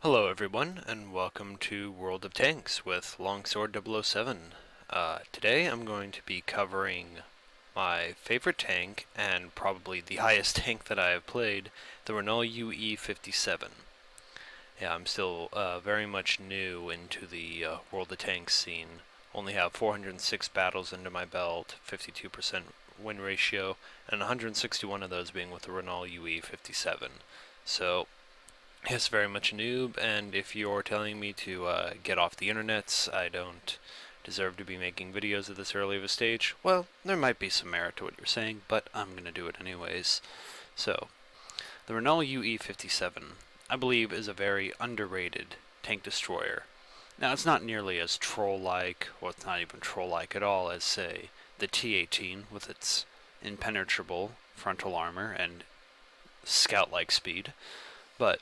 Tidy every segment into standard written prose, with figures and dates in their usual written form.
Hello everyone, and welcome to World of Tanks with Longsword 007. Today I'm going to be covering my favorite tank, and probably the highest tank that I have played, the Renault UE 57. Yeah, I'm still very much new into the World of Tanks scene. Only have 406 battles under my belt, 52% win ratio, and 161 of those being with the Renault UE 57. So, yes, very much a noob, and if you're telling me to get off the internets, I don't deserve to be making videos at this early of a stage, well, there might be some merit to what you're saying, but I'm going to do it anyways. So, the Renault UE-57, I believe, is a very underrated tank destroyer. Now, it's not nearly as troll-like, well, it's not even troll-like at all, as, say, the T-18 with its impenetrable frontal armor and scout-like speed, but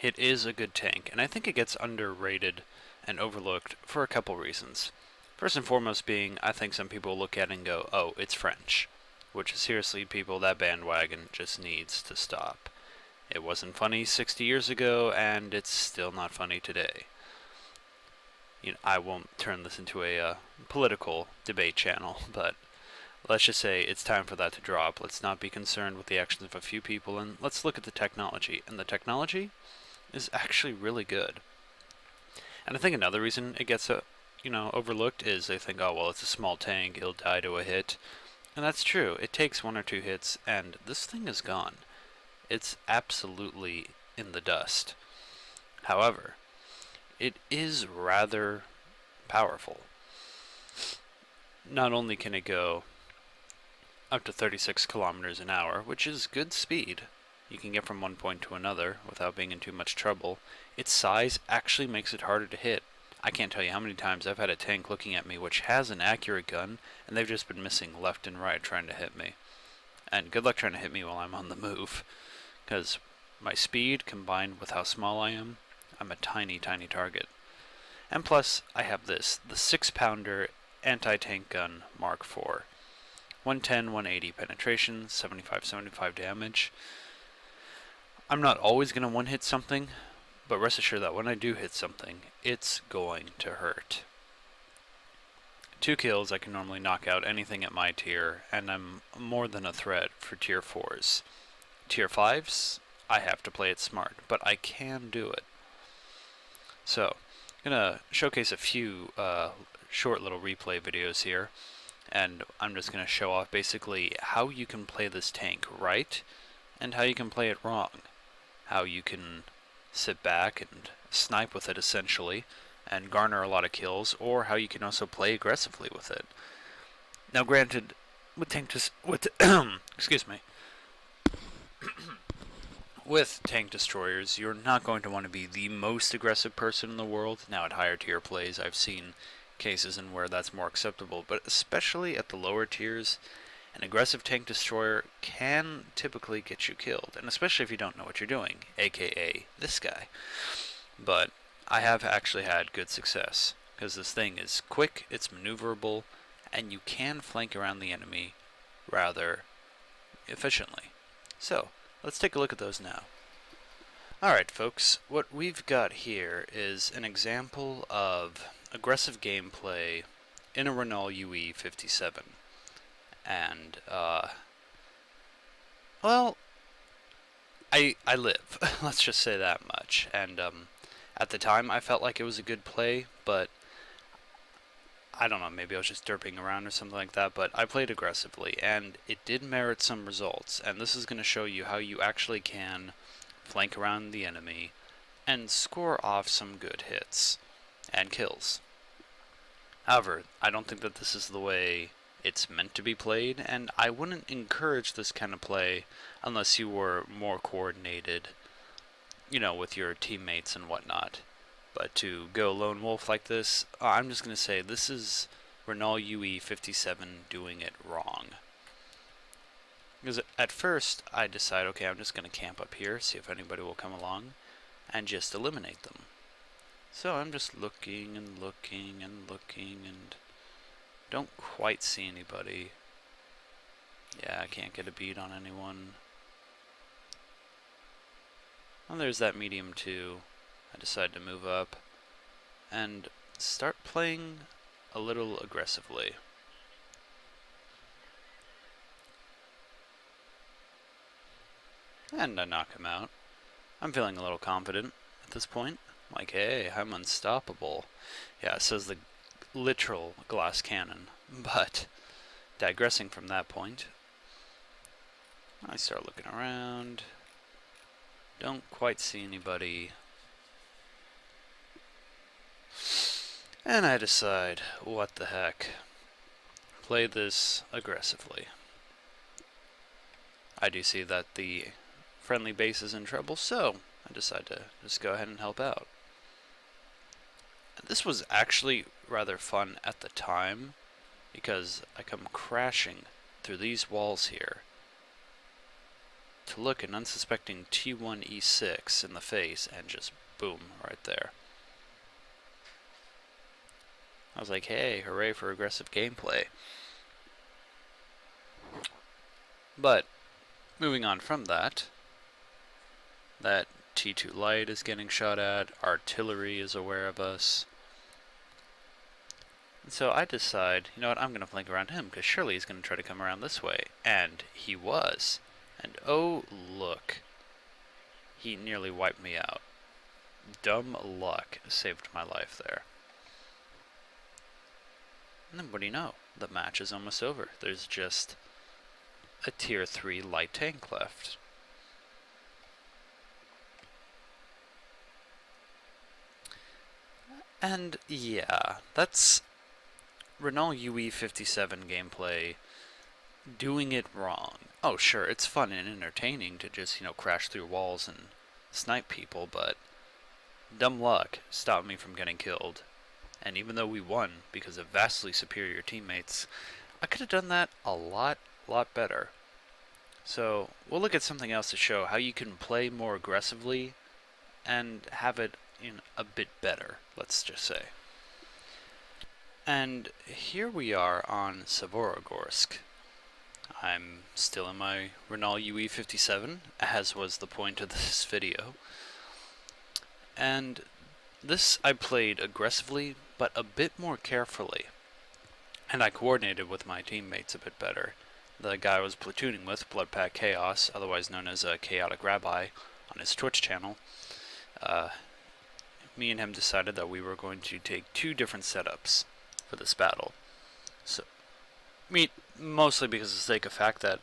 it is a good tank, and I think it gets underrated and overlooked for a couple reasons. First and foremost being, I think some people look at it and go, oh, it's French. Which, seriously, people, that bandwagon just needs to stop. It wasn't funny 60 years ago, and it's still not funny today. I won't turn this into a political debate channel, but let's just say it's time for that to drop. Let's not be concerned with the actions of a few people, and let's look at the technology. And the technology is actually really good. And I think another reason it gets overlooked is they think, oh, well, it's a small tank, it'll die to a hit. And that's true. It takes one or two hits, and this thing is gone. It's absolutely in the dust. However, it is rather powerful. Not only can it go up to 36 kilometers an hour, which is good speed, you can get from one point to another without being in too much trouble. Its size actually makes it harder to hit. I can't tell you how many times I've had a tank looking at me which has an accurate gun, and they've just been missing left and right trying to hit me. And good luck trying to hit me while I'm on the move, because my speed combined with how small I am, I'm a tiny, tiny target. And plus, I have this, the 6-pounder anti-tank gun Mark IV. 110, 180 penetration, 75 damage. I'm not always going to one-hit something, but rest assured that when I do hit something, it's going to hurt. 2 kills, I can normally knock out anything at my tier, and I'm more than a threat for tier 4s. Tier 5s, I have to play it smart, but I can do it. So, I'm going to showcase a few short little replay videos here, and I'm just going to show off basically how you can play this tank right, and how you can play it wrong. How you can sit back and snipe with it essentially and garner a lot of kills, or how you can also play aggressively with it. Now granted, with excuse me, with tank destroyers, you're not going to want to be the most aggressive person in the world. Now at higher tier plays, I've seen cases in where that's more acceptable, but especially at the lower tiers, an aggressive tank destroyer can typically get you killed, and especially if you don't know what you're doing, aka this guy. But I have actually had good success, because this thing is quick, it's maneuverable, and you can flank around the enemy rather efficiently. So, let's take a look at those now. Alright folks, what we've got here is an example of aggressive gameplay in a Renault UE 57. And, well, I live. Let's just say that much. And, at the time, I felt like it was a good play, but I don't know, maybe I was just derping around or something like that, but I played aggressively, and it did merit some results. And this is going to show you how you actually can flank around the enemy and score off some good hits and kills. However, I don't think that this is the way it's meant to be played, and I wouldn't encourage this kind of play unless you were more coordinated, with your teammates and whatnot. But to go lone wolf like this, I'm just going to say this is Renault UE 57 doing it wrong. Because at first, I decide, okay, I'm just going to camp up here, see if anybody will come along, and just eliminate them. So I'm just looking and looking and looking and don't quite see anybody. Yeah, I can't get a beat on anyone. Well, there's that medium too. I decided to move up and start playing a little aggressively. And I knock him out. I'm feeling a little confident at this point. Like, hey, I'm unstoppable. Yeah, it says the literal glass cannon. But, digressing from that point, I start looking around. Don't quite see anybody. And I decide, what the heck. Play this aggressively. I do see that the friendly base is in trouble, so I decide to just go ahead and help out. This was actually rather fun at the time, because I come crashing through these walls here to look an unsuspecting T1E6 in the face, and just boom, right there. I was like, hey, hooray for aggressive gameplay. But, moving on from that, that T2 light is getting shot at, artillery is aware of us. And so I decide, you know what, I'm going to flank around him, because surely he's going to try to come around this way. And he was. And oh, look. He nearly wiped me out. Dumb luck saved my life there. And then what do you know? The match is almost over. There's just a tier 3 light tank left. And yeah, that's Renault UE57 gameplay doing it wrong. Oh sure, it's fun and entertaining to just, crash through walls and snipe people, but dumb luck stopped me from getting killed. And even though we won because of vastly superior teammates, I could have done that a lot better. So we'll look at something else to show how you can play more aggressively and have it a bit better, let's just say. And here we are on Savorogorsk. I'm still in my Renault UE57, as was the point of this video. And this I played aggressively, but a bit more carefully. And I coordinated with my teammates a bit better. The guy I was platooning with, Bloodpack Chaos, otherwise known as Chaotic Rabbi, on his Twitch channel, me and him decided that we were going to take 2 different setups for this battle. So, mostly because of the sake of fact that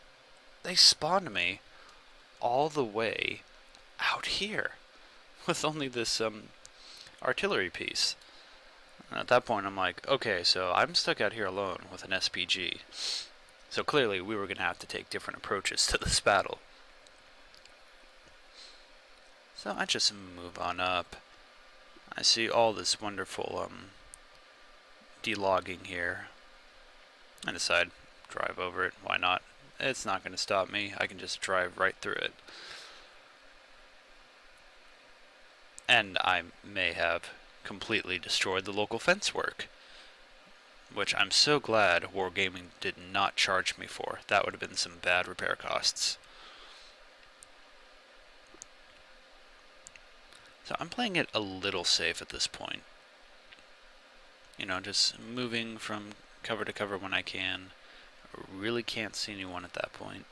they spawned me all the way out here with only this artillery piece. And at that point I'm like, okay, so I'm stuck out here alone with an SPG. So clearly we were going to have to take different approaches to this battle. So I just move on up. I see all this wonderful delogging here. I decide, drive over it, why not? It's not going to stop me, I can just drive right through it. And I may have completely destroyed the local fence work, which I'm so glad Wargaming did not charge me for. That would have been some bad repair costs. So I'm playing it a little safe at this point. Just moving from cover to cover when I can. I really can't see anyone at that point.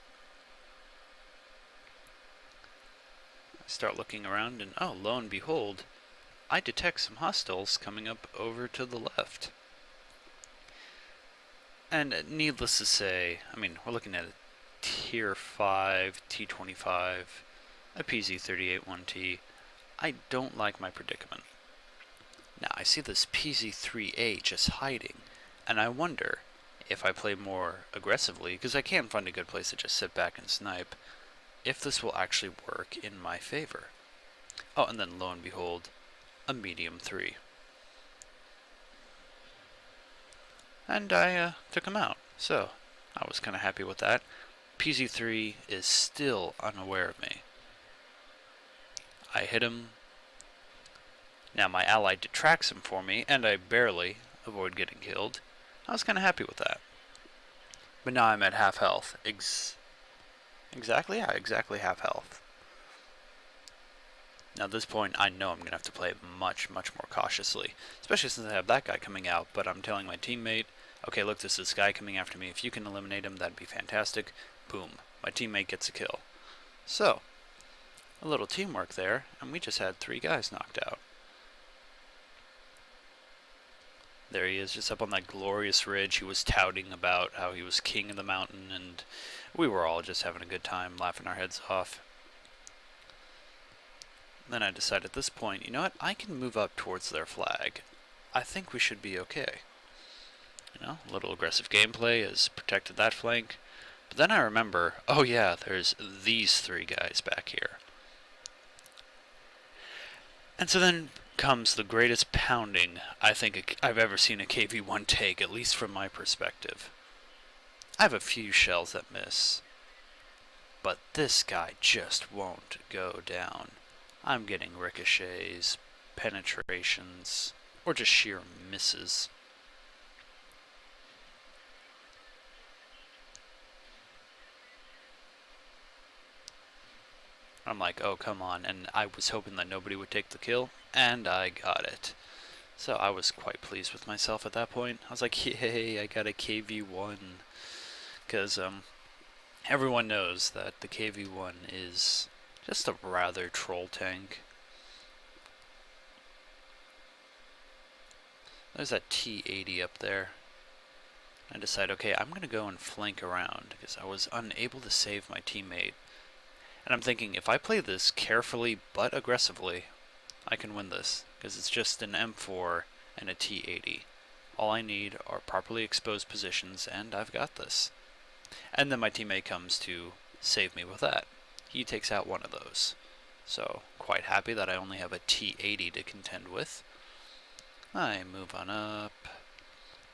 I start looking around and, oh, lo and behold, I detect some hostiles coming up over to the left. And needless to say, we're looking at a tier 5 T25, a PZ38-1T. I don't like my predicament. Now, I see this PZ3A just hiding, and I wonder if I play more aggressively, because I can find a good place to just sit back and snipe, if this will actually work in my favor. Oh, and then lo and behold, a medium 3. And I took him out, so I was kind of happy with that. PZ3 is still unaware of me. I hit him. Now my ally detracts him for me, and I barely avoid getting killed. I was kind of happy with that. But now I'm at half health. Exactly half health. Now at this point, I know I'm going to have to play it much, much more cautiously, especially since I have that guy coming out, but I'm telling my teammate, okay, look, this is this guy coming after me. If you can eliminate him, that'd be fantastic. Boom. My teammate gets a kill. So, a little teamwork there, and we just had 3 guys knocked out. There he is, just up on that glorious ridge. He was touting about how he was king of the mountain, and we were all just having a good time, laughing our heads off. Then I decided at this point, you know what, I can move up towards their flag. I think we should be okay. You know, a little aggressive gameplay has protected that flank. But then I remember, oh yeah, there's these 3 guys back here. And so then comes the greatest pounding I think I've ever seen a KV-1 take, at least from my perspective. I have a few shells that miss, but this guy just won't go down. I'm getting ricochets, penetrations, or just sheer misses. I'm like, oh, come on, and I was hoping that nobody would take the kill, and I got it. So I was quite pleased with myself at that point. I was like, yay, I got a KV-1. Because everyone knows that the KV-1 is just a rather troll tank. There's that T-80 up there. I decide, okay, I'm going to go and flank around because I was unable to save my teammate. And I'm thinking, if I play this carefully but aggressively, I can win this, because it's just an M4 and a T-80. All I need are properly exposed positions, and I've got this. And then my teammate comes to save me with that. He takes out one of those. So, quite happy that I only have a T-80 to contend with. I move on up.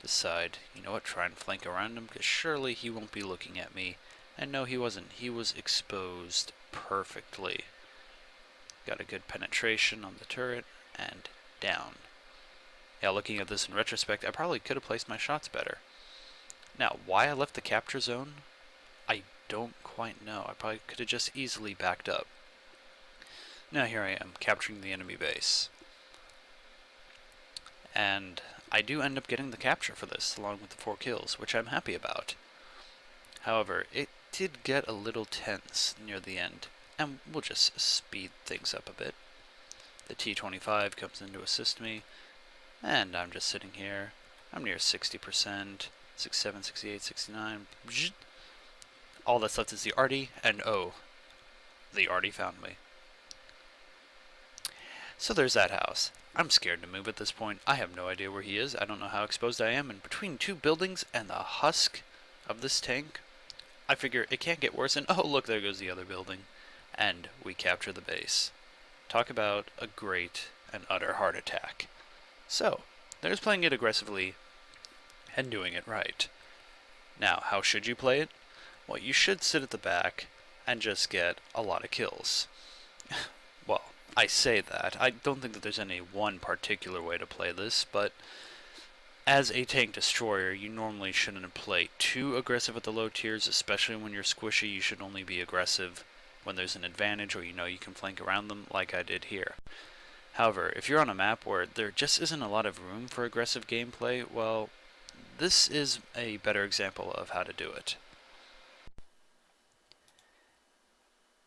Decide, you know what, try and flank around him, because surely he won't be looking at me. And no, he wasn't. He was exposed perfectly. Got a good penetration on the turret, and down. Yeah, looking at this in retrospect, I probably could have placed my shots better. Now, why I left the capture zone, I don't quite know. I probably could have just easily backed up. Now here I am, capturing the enemy base. And I do end up getting the capture for this, along with the 4 kills, which I'm happy about. However, it did get a little tense near the end, and we'll just speed things up a bit. The T-25 comes in to assist me, and I'm just sitting here. I'm near 60%, 67, 68, 69. All that's left is the arty, and oh, the arty found me. So there's that house. I'm scared to move at this point. I have no idea where he is. I don't know how exposed I am, and between 2 buildings and the husk of this tank, I figure it can't get worse, and oh look, there goes the other building. And we capture the base. Talk about a great and utter heart attack. So, there's playing it aggressively and doing it right. Now, how should you play it? Well, you should sit at the back and just get a lot of kills. Well, I say that. I don't think that there's any one particular way to play this, but as a tank destroyer, you normally shouldn't play too aggressive at the low tiers, especially when you're squishy. You should only be aggressive when there's an advantage or you know you can flank around them, like I did here. However, if you're on a map where there just isn't a lot of room for aggressive gameplay, well, this is a better example of how to do it.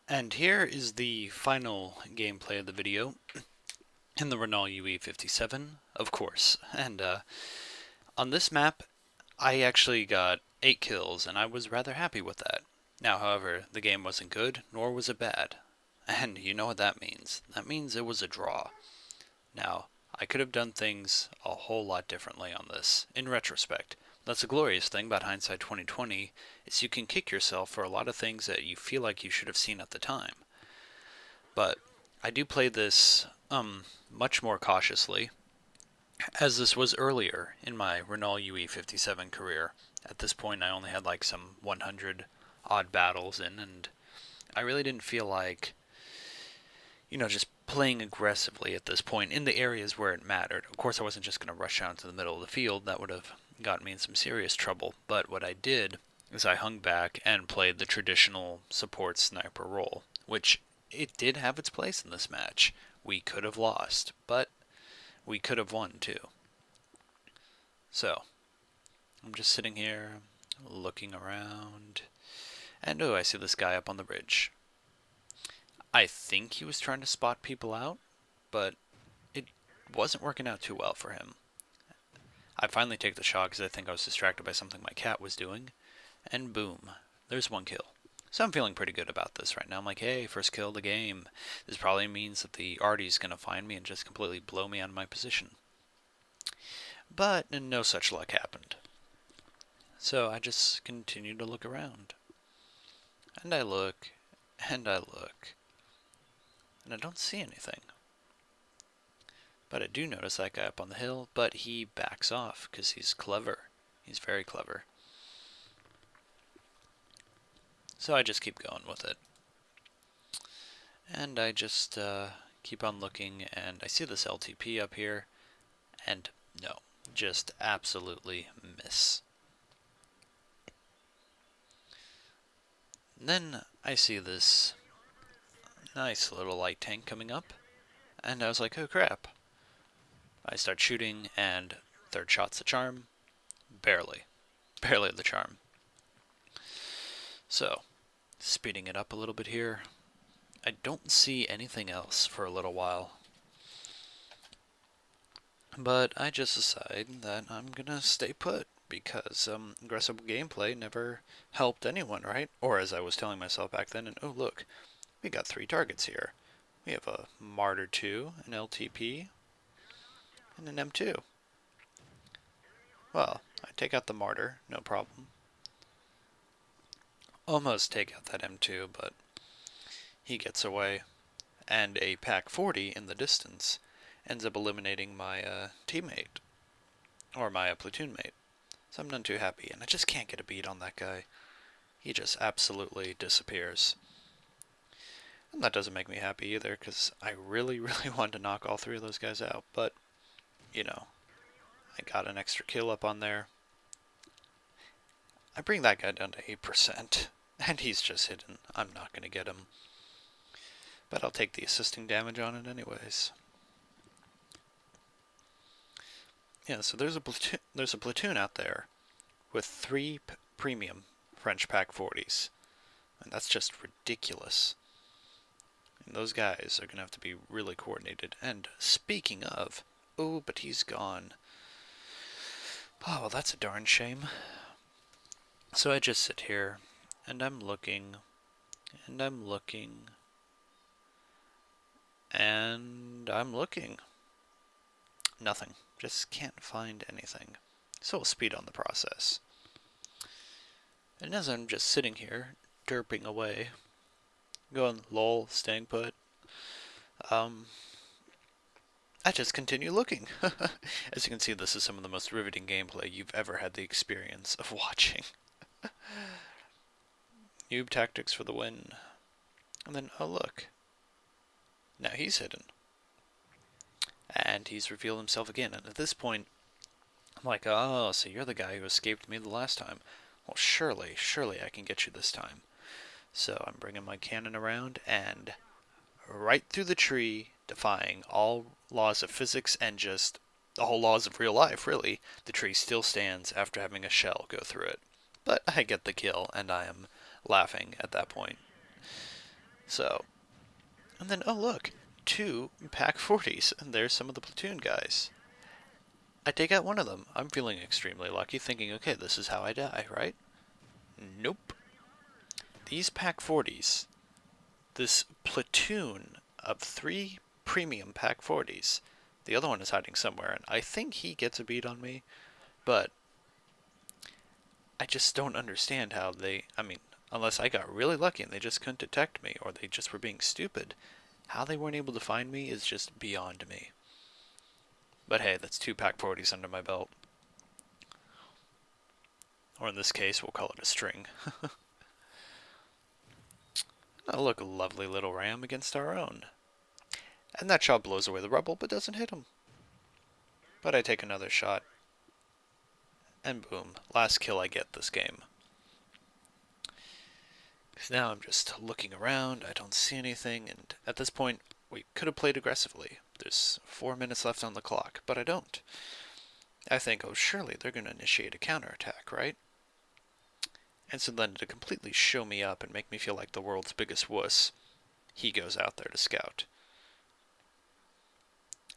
And here is the final gameplay of the video in the Renault UE57, of course. And on this map, I actually got 8 kills, and I was rather happy with that. Now, however, the game wasn't good, nor was it bad. And you know what that means. That means it was a draw. Now, I could have done things a whole lot differently on this, in retrospect. That's the glorious thing about hindsight 2020, is you can kick yourself for a lot of things that you feel like you should have seen at the time. But I do play this much more cautiously, as this was earlier in my Renault UE57 career. At this point, I only had like some 100 odd battles in, and I really didn't feel like, you know, just playing aggressively at this point in the areas where it mattered. Of course, I wasn't just going to rush out into the middle of the field. That would have gotten me in some serious trouble. But what I did is I hung back and played the traditional support sniper role, which it did have its place in this match. We could have lost, but we could have won too. So, I'm just sitting here, looking around, and oh, I see this guy up on the ridge. I think he was trying to spot people out, but it wasn't working out too well for him. I finally take the shot because I think I was distracted by something my cat was doing, and boom, there's one kill. So I'm feeling pretty good about this right now. I'm like, hey, first kill of the game. This probably means that the Artie's going to find me and just completely blow me out of my position. But no such luck happened. So I just continue to look around. And I look, and I look, and I don't see anything. But I do notice that guy up on the hill, but he backs off because he's clever. He's very clever. So I just keep going with it. And I just keep on looking, and I see this LTP up here, and no, just absolutely miss. And then I see this nice little light tank coming up, and I was like, oh crap. I start shooting, and third shot's the charm. Barely the charm. So, speeding it up a little bit here. I don't see anything else for a little while. But I just decide that I'm gonna stay put, because aggressive gameplay never helped anyone, right? Or as I was telling myself back then, and oh look, we got 3 targets here. We have a Martyr 2, an LTP, and an M2. Well, I take out the Martyr, no problem. Almost take out that M2, but he gets away. And a Pack 40 in the distance ends up eliminating my teammate, or my platoon mate. So I'm none too happy, and I just can't get a beat on that guy. He just absolutely disappears. And that doesn't make me happy either, because I really, really wanted to knock all 3 of those guys out, but, you know, I got an extra kill up on there. I bring that guy down to 8%, and he's just hidden. I'm not going to get him. But I'll take the assisting damage on it anyways. Yeah, so there's a platoon out there with 3 premium French Pack 40s. And that's just ridiculous. And those guys are going to have to be really coordinated. And speaking of, oh, but he's gone. Oh, well, that's a darn shame. So I just sit here, and I'm looking, and I'm looking, and I'm looking. Nothing. Just can't find anything. So we'll speed on the process. And as I'm just sitting here, derping away, going lol, staying put, I just continue looking. As you can see, this is some of the most riveting gameplay you've ever had the experience of watching. Noob tactics for the win. And then, oh look. Now he's hidden. And he's revealed himself again. And at this point, I'm like, oh, so you're the guy who escaped me the last time. Well, surely I can get you this time. So I'm bringing my cannon around, and right through the tree, defying all laws of physics and just all laws of real life, really, the tree still stands after having a shell go through it. But I get the kill, and I am laughing at that point. So, and then, oh look, 2 Pack 40s, and there's some of the platoon guys. I take out one of them. I'm feeling extremely lucky, thinking, okay, this is how I die, right? Nope. These Pack 40s, this platoon of 3 premium Pack 40s, the other one is hiding somewhere, and I think he gets a beat on me, but I just don't understand how unless I got really lucky and they just couldn't detect me, or they just were being stupid, how they weren't able to find me is just beyond me. But hey, that's 2 Pack 40s under my belt. Or in this case, we'll call it a string. Oh, look, a lovely little ram against our own. And that shot blows away the rubble, but doesn't hit him. But I take another shot. And boom, last kill I get this game. Because now I'm just looking around, I don't see anything, and at this point, we could have played aggressively. There's 4 minutes left on the clock, but I don't. I think, oh, surely they're going to initiate a counterattack, right? And so then to completely show me up and make me feel like the world's biggest wuss, he goes out there to scout.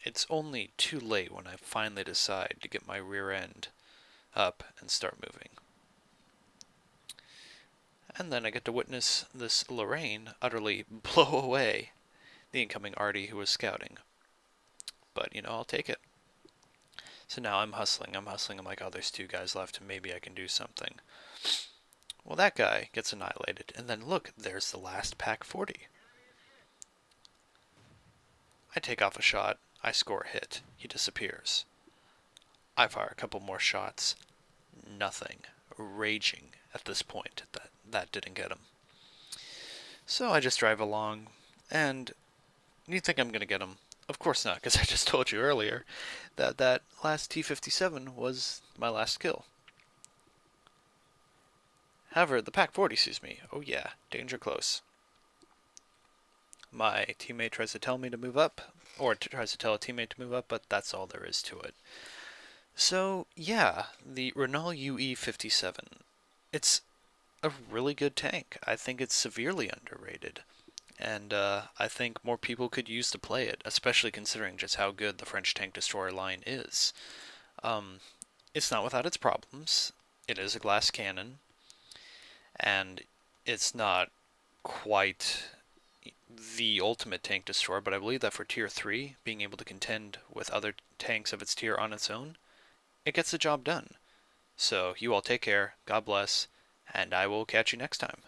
It's only too late when I finally decide to get my rear end up and start moving. And then I get to witness this Lorraine utterly blow away the incoming Artie who was scouting. But, I'll take it. So now I'm hustling. I'm like, oh, there's two guys left. Maybe I can do something. Well, that guy gets annihilated. And then look, there's the last pack 40. I take off a shot. I score a hit. He disappears. I fire a couple more shots. Nothing. Raging at this point that didn't get him. So I just drive along, and you think I'm going to get him. Of course not, because I just told you earlier that last T-57 was my last kill. However, the Pack 40 sees me. Oh yeah, danger close. My teammate tries to tell me to move up, or tries to tell a teammate to move up, but that's all there is to it. So yeah, the Renault UE57. It's a really good tank. I think it's severely underrated. And I think more people could use to play it, especially considering just how good the French tank destroyer line is. Um, it's not without its problems. It is a glass cannon, and it's not quite the ultimate tank destroyer, but I believe that for tier 3, being able to contend with other tanks of its tier on its own, it gets the job done. So you all take care, God bless, and I will catch you next time.